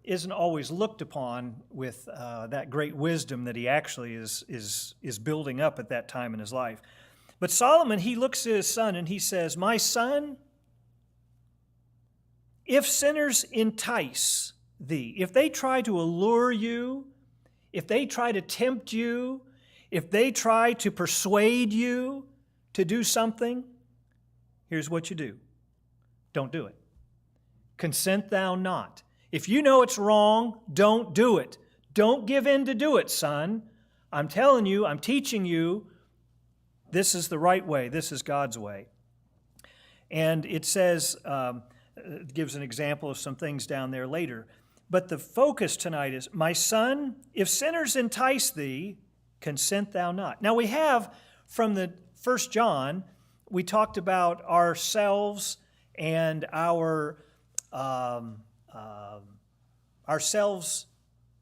isn't always looked upon with that great wisdom that he actually is building up at that time in his life. But Solomon, he looks at his son and he says, "My son, if sinners entice thee, if they try to allure you, if they try to tempt you, if they try to persuade you to do something, here's what you do. Don't do it. Consent thou not. If you know it's wrong, don't do it. Don't give in to do it, son. I'm telling you, I'm teaching you, this is the right way. This is God's way." And it says, it gives an example of some things down there later. But the focus tonight is, "My son, if sinners entice thee, consent thou not." Now we have from the 1 John, we talked about ourselves and ourselves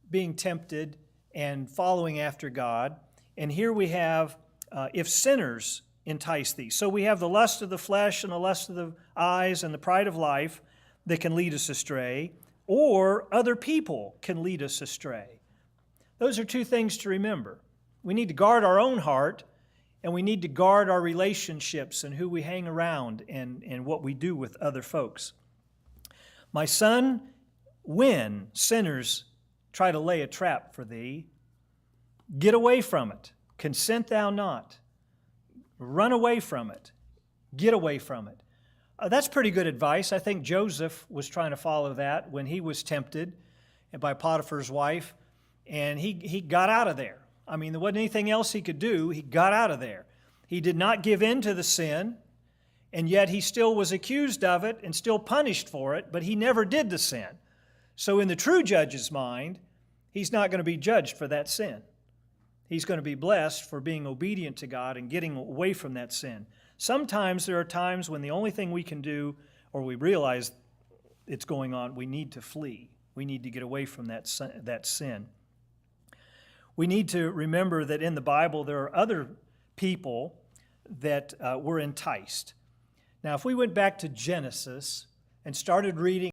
being tempted and following after God. And here we have, if sinners entice thee. So we have the lust of the flesh and the lust of the eyes and the pride of life that can lead us astray, or other people can lead us astray. Those are two things to remember. We need to guard our own heart, and we need to guard our relationships and who we hang around and what we do with other folks. "My son, when sinners try to lay a trap for thee, get away from it. Consent thou not. Run away from it. Get away from it." That's pretty good advice. I think Joseph was trying to follow that when he was tempted by Potiphar's wife, and he got out of there. I mean, there wasn't anything else he could do. He got out of there. He did not give in to the sin, and yet he still was accused of it and still punished for it, but he never did the sin. So in the true judge's mind, he's not going to be judged for that sin. He's going to be blessed for being obedient to God and getting away from that sin. Sometimes there are times when the only thing we can do, or we realize it's going on, we need to flee. We need to get away from that sin. We need to remember that in the Bible there are other people that were enticed. Now, if we went back to Genesis and started reading